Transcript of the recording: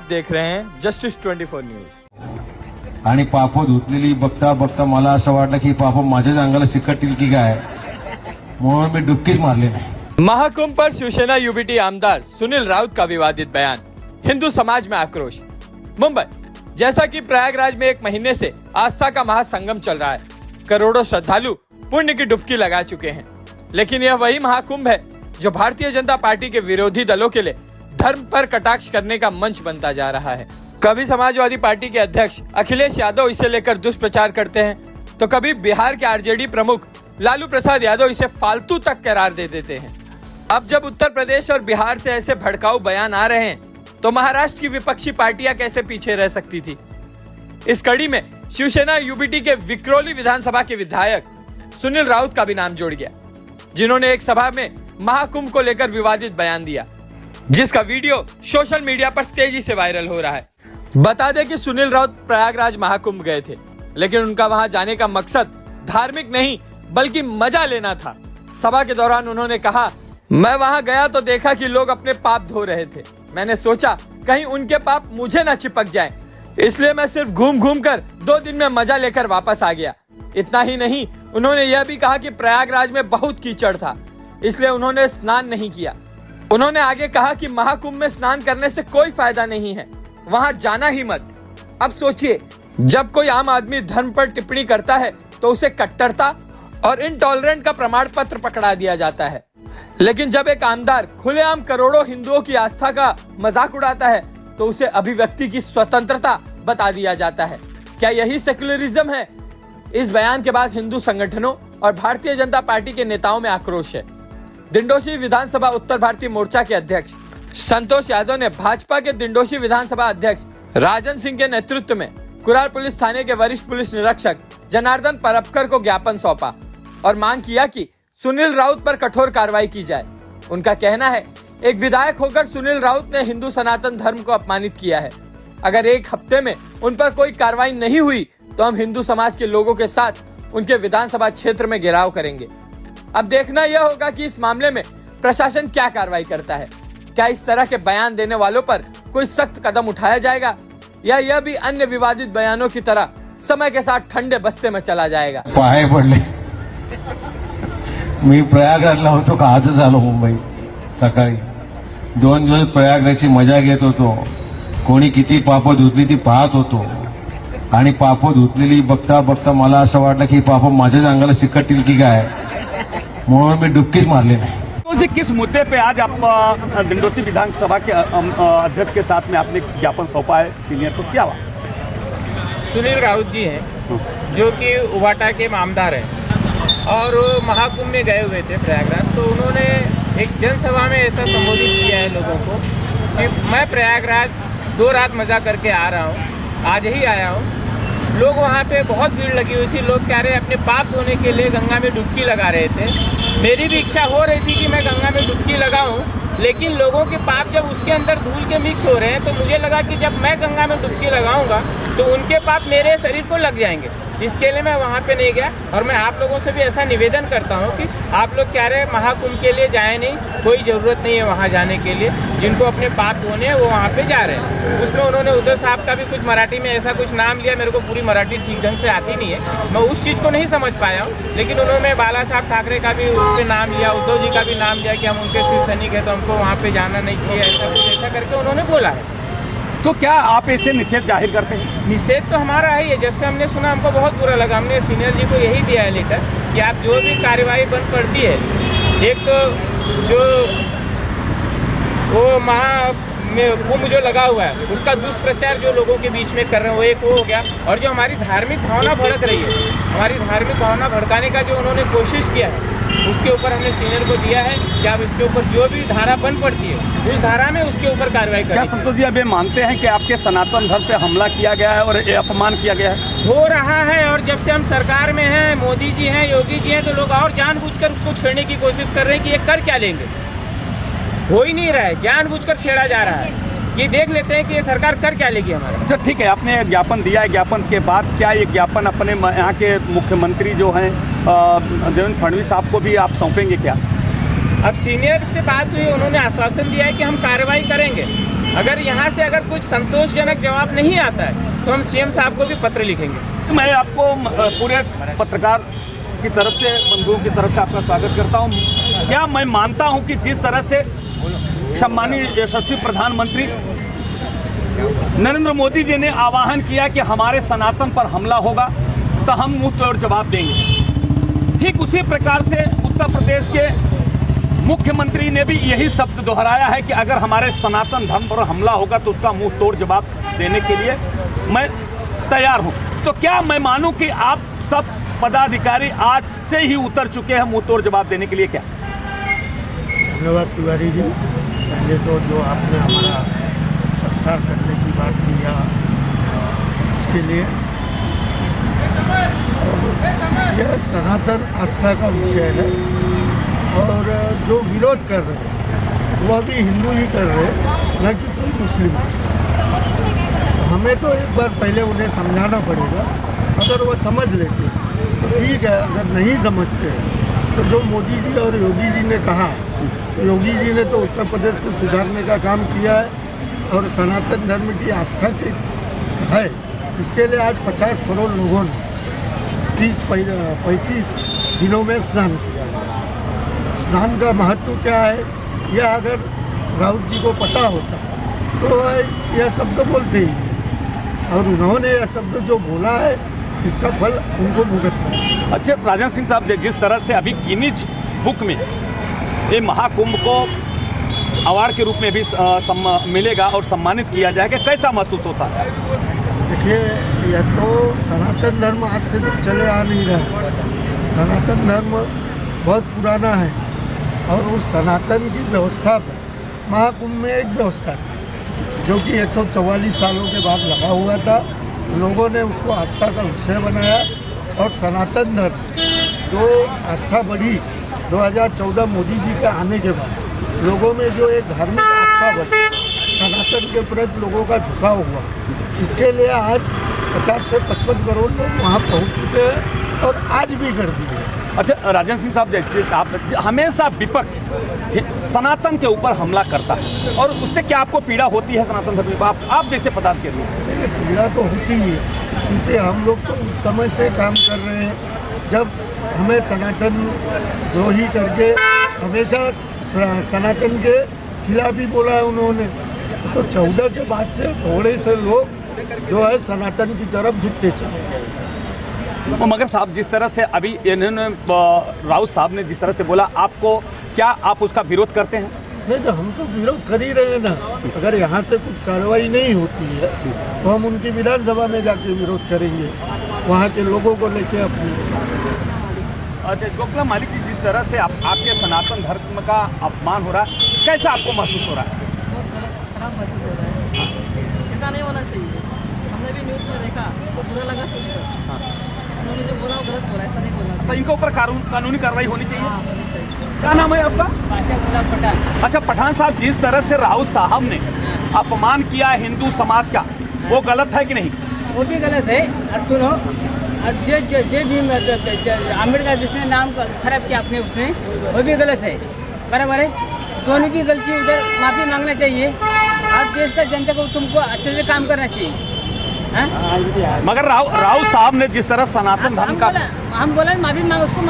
देख रहे हैं जस्टिस 24 न्यूज। आणि पाप धुतलेली बघता बघता मला असं वाटलं की पाप माझ्याच अंगाला चिकटतील की काय, म्हणून मी डुबकीच मारली नाही। महाकुंभ पर शिवसेना यूबीटी आमदार सुनील राउत का विवादित बयान, हिंदू समाज में आक्रोश। मुंबई, जैसा कि प्रयागराज में एक महीने से आस्था का महासंगम चल रहा है, करोड़ों श्रद्धालु पुण्य की डुबकी लगा चुके हैं, लेकिन यह वही महाकुंभ है जो भारतीय जनता पार्टी के विरोधी दलों के लिए धर्म पर कटाक्ष करने का मंच बनता जा रहा है। कभी समाजवादी पार्टी के अध्यक्ष अखिलेश यादव इसे लेकर दुष्प्रचार करते हैं, तो कभी बिहार के आरजेडी प्रमुख लालू प्रसाद यादव इसे फालतू तक करार दे देते हैं। अब जब उत्तर प्रदेश और बिहार से ऐसे भड़काऊ बयान आ रहे हैं, तो महाराष्ट्र की विपक्षी पार्टियां कैसे पीछे रह सकती थी। इस कड़ी में शिवसेना यूबीटी के विक्रोली विधानसभा के विधायक सुनील राउत का भी नाम जोड़ गया, जिन्होंने एक सभा में महाकुंभ को लेकर विवादित बयान दिया, जिसका वीडियो सोशल मीडिया पर तेजी से वायरल हो रहा है। बता दें कि सुनील राउत प्रयागराज महाकुंभ गए थे, लेकिन उनका वहां जाने का मकसद धार्मिक नहीं बल्कि मजा लेना था। सभा के दौरान उन्होंने कहा, मैं वहां गया तो देखा कि लोग अपने पाप धो रहे थे। मैंने सोचा कहीं उनके पाप मुझे न चिपक जाएं, इसलिए मैं सिर्फ घूम घूम कर 2 दिन में मजा लेकर वापस आ गया। इतना ही नहीं, उन्होंने यह भी कहा कि प्रयागराज में बहुत कीचड़ था, इसलिए उन्होंने स्नान नहीं किया। उन्होंने आगे कहा कि महाकुंभ में स्नान करने से कोई फायदा नहीं है, वहां जाना ही मत। अब सोचिए, जब कोई आम आदमी धर्म पर टिप्पणी करता है तो उसे कट्टरता और इनटॉलरेंट का प्रमाण पत्र पकड़ा दिया जाता है, लेकिन जब एक आमदार खुलेआम करोड़ों हिंदुओं की आस्था का मजाक उड़ाता है तो उसे अभिव्यक्ति की स्वतंत्रता बता दिया जाता है। क्या यही सेक्युलरिज्म है? इस बयान के बाद हिंदू संगठनों और भारतीय जनता पार्टी के नेताओं में आक्रोश है। दिंडोशी विधानसभा उत्तर भारतीय मोर्चा के अध्यक्ष संतोष यादव ने भाजपा के दिंडोशी विधानसभा अध्यक्ष राजन सिंह के नेतृत्व में कुरार पुलिस थाने के वरिष्ठ पुलिस निरीक्षक जनार्दन परपकर को ज्ञापन सौंपा और मांग किया कि सुनील राउत पर कठोर कार्रवाई की जाए। उनका कहना है, एक विधायक होकर सुनील राउत ने हिंदू सनातन धर्म को अपमानित किया है। अगर एक हफ्ते में उन पर कोई कार्रवाई नहीं हुई तो हम हिंदू समाज के लोगों के साथ उनके विधानसभा क्षेत्र में घेराव करेंगे। अब देखना यह होगा कि इस मामले में प्रशासन क्या कार्रवाई करता है। क्या इस तरह के बयान देने वालों पर कोई सख्त कदम उठाया जाएगा, या यह भी अन्य विवादित बयानों की तरह समय के साथ ठंडे बस्ते में चला जाएगा। पाय पडले, मी प्रयागराजला होतो का आजच आलो मुंबई। सकाळी 2 दिवस प्रयागराजची मजा घेत होतो, कोणी किती पाप धुतली ती पाहत होतो, आणि पाप धुतलेली बघता बघता मला असं वाटलं की पाप माझ्याच अंगाला चिकटतील की काय, म्हणून मी डुबकीच मारली नाही। तो जी किस मुद्दे पे आज आप दिंडोशी विधानसभा के अध्यक्ष के साथ में आपने ज्ञापन सौंपा है सीनियर को, क्या हुआ? सुनील राउत जी हैं जो कि उबाटा के आमदार हैं और महाकुंभ में गए हुए थे प्रयागराज, तो उन्होंने एक जनसभा में ऐसा संबोधित किया है लोगों को कि मैं प्रयागराज 2 रात मज़ा करके आ रहा हूँ, आज ही आया हूँ। लोग वहाँ पे बहुत भीड़ लगी हुई थी, लोग कह रहे अपने पाप धोने के लिए गंगा में डुबकी लगा रहे थे। मेरी भी इच्छा हो रही थी कि मैं गंगा में डुबकी लगाऊं, लेकिन लोगों के पाप जब उसके अंदर धूल के मिक्स हो रहे हैं तो मुझे लगा कि जब मैं गंगा में डुबकी लगाऊंगा तो उनके पाप मेरे शरीर को लग जाएंगे। इसके लिए मैं वहाँ पे नहीं गया। और मैं आप लोगों से भी ऐसा निवेदन करता हूँ कि आप लोग कह रहे हैं महाकुंभ के लिए जाए नहीं, कोई ज़रूरत नहीं है वहाँ जाने के लिए। जिनको अपने पाप धोने हैं वो वहाँ पे जा रहे हैं। उसमें उन्होंने उद्धव साहब का भी कुछ मराठी में ऐसा कुछ नाम लिया, मेरे को पूरी मराठी ठीक ढंग से आती नहीं है, मैं उस चीज़ को नहीं समझ पाया हूँ। लेकिन उन्होंने बाला साहब ठाकरे का भी उस पर नाम लिया, उद्धव जी का भी नाम लिया कि हम उनके शिव सैनिक हैं तो हमको वहाँ पर जाना नहीं चाहिए, ऐसा कुछ ऐसा करके उन्होंने बोला है। तो क्या आप इसे निषेध जाहिर करते हैं? निषेध तो हमारा है। जब से हमने सुना हमको बहुत बुरा लगा। हमने सीनियर जी को यही दिया है लेटर कि आप जो भी कार्यवाही बंद पड़ती है, एक जो वो कुंभ जो लगा हुआ है उसका दुष्प्रचार जो लोगों के बीच में कर रहे हैं वो एक हो गया, और जो हमारी धार्मिक भावना भड़क रही है, हमारी धार्मिक भावना भड़काने का जो उन्होंने कोशिश किया है उसके ऊपर हमने सीनियर को दिया है कि आप इसके ऊपर जो भी धारा बन पड़ती है उस धारा में उसके ऊपर कार्रवाई करें। क्या संतोष जी अब ये मानते हैं कि आपके सनातन धर्म पे हमला किया गया है और अपमान किया गया है? हो रहा है, और जब से हम सरकार में हैं, मोदी जी हैं, योगी जी हैं, तो लोग और जानबूझकर उसको छेड़ने की कोशिश कर रहे हैं कि ये कर क्या लेंगे। हो ही नहीं रहा है, जानबूझकर छेड़ा जा रहा है कि देख लेते हैं कि ये सरकार कर क्या लेगी हमारा। अच्छा ठीक है, आपने ज्ञापन दिया है, ज्ञापन के बाद क्या ये ज्ञापन अपने यहाँ के मुख्यमंत्री जो हैं देवेंद्र फडणवीस साहब को भी आप सौंपेंगे क्या? अब सीनियर से बात हुई, उन्होंने आश्वासन दिया है कि हम कार्रवाई करेंगे। अगर यहाँ से अगर कुछ संतोषजनक जवाब नहीं आता है तो हम सीएम साहब को भी पत्र लिखेंगे। मैं आपको पूरे पत्रकार की तरफ से, बंधुओं की तरफ से आपका स्वागत करता हूँ। क्या मैं मानता हूँ कि जिस तरह से सम्मानीय यशस्वी प्रधानमंत्री नरेंद्र मोदी जी ने आह्वान किया कि हमारे सनातन पर हमला होगा तो हम मुंह तोड़ जवाब देंगे, ठीक उसी प्रकार से उत्तर प्रदेश के मुख्यमंत्री ने भी यही शब्द दोहराया है कि अगर हमारे सनातन धर्म पर हमला होगा तो उसका मुंह तोड़ जवाब देने के लिए मैं तैयार हूं। तो क्या मैं मानूं कि आप सब पदाधिकारी आज से ही उतर चुके हैं मुंह तोड़ जवाब देने के लिए? क्या धन्यवाद तिवारी जी। पहले तो जो आपने हमारा सत्कार करने की बात की है उसके लिए, यह सनातन आस्था का विषय है और जो विरोध कर रहे हैं वह भी हिंदू ही कर रहे हैं, न कि कोई मुस्लिम। हमें तो एक बार पहले उन्हें समझाना पड़ेगा। अगर वह समझ लेते तो ठीक है, अगर नहीं समझते तो जो मोदी जी और योगी जी ने कहा, योगी जी ने तो उत्तर प्रदेश को सुधारने का काम किया है और सनातन धर्म की आस्था के है, इसके लिए आज 50 करोड़ लोगों ने 30-35 दिनों में स्नान किया। स्नान का महत्व क्या है, यह अगर राउत जी को पता होता तो यह शब्द बोलते ही नहीं, और उन्होंने यह शब्द जो बोला है इसका फल उनको भुगतना है। अच्छा राजन सिंह साहब, जिस तरह से अभी गिनीज बुक में ये महाकुंभ को अवार्ड के रूप में भी मिलेगा और सम्मानित किया जाएगा, कैसा महसूस होता है? देखिए, यह तो सनातन धर्म आज से चले आ नहीं रहा। सनातन धर्म बहुत पुराना है और उस सनातन की व्यवस्था पर महाकुंभ में एक व्यवस्था थी जो कि 144 सालों के बाद लगा हुआ था। लोगों ने उसको आस्था का विषय बनाया और सनातन धर्म जो आस्था बढ़ी 2014 मोदी जी के आने के बाद, लोगों में जो एक धार्मिक आस्था बढ़ी, सनातन के प्रति लोगों का झुकाव हुआ, इसके लिए आज 50 से 55 करोड़ लोग वहाँ पहुँच चुके हैं और आज भी कर दिए। अच्छा राजन सिंह साहब, जैसे आप हमेशा विपक्ष सनातन के ऊपर हमला करता है और उससे क्या आपको पीड़ा होती है सनातन धर्म को? आप जैसे पदाधिकारी? पीड़ा तो होती ही है, क्योंकि हम लोग तो उस समय से काम कर रहे हैं जब हमें सनातन द्रोही करके हमेशा सनातन के खिलाफ ही बोला है उन्होंने। तो 14 के बाद से थोड़े से लोग जो है सनातन की तरफ झुकते चले गए। मगर साहब, जिस तरह से अभी इन्होंने राउत साहब ने जिस तरह से बोला, आपको क्या आप उसका विरोध करते हैं? नहीं, तो हम तो विरोध कर ही रहे हैं ना। अगर यहाँ से कुछ कार्रवाई नहीं होती है तो हम उनकी विधानसभा में जाके विरोध करेंगे, वहाँ के लोगों को लेके अपने। अच्छा गोखला मालिक जी, जिस तरह से आपके सनातन धर्म का अपमान हो रहा है, कैसा आपको महसूस हो रहा है? बहुत गलत, खराब महसूस हो रहा है। ऐसा नहीं होना चाहिए। हमने भी न्यूज़ में देखा तो बुरा लगा सुनकर। उन्होंने जो बोला वो गलत बोला, ऐसा नहीं बोलना चाहिए। तो इनके ऊपर कानूनी कार्रवाई होनी चाहिए। हाँ, होनी चाहिए। क्या नाम है आपका? पठान। अच्छा पठान साहब, जिस तरह से राउत साहब ने अपमान किया हिंदू समाज का, वो गलत है कि नहीं? वो भी गलत है। और सुनो, और जो भी अम्बेडकर जिसने नाम खराब किया अपने उसने, वो भी गलत है। बराबर है, दोनों की गलती, उधर माफ़ी मांगना चाहिए और देश का जनता को तुमको अच्छे से काम करना चाहिए। मगर राउत साहब ने जिस तरह सनातन धर्म का हम बोला माफ़ी मांग, उसको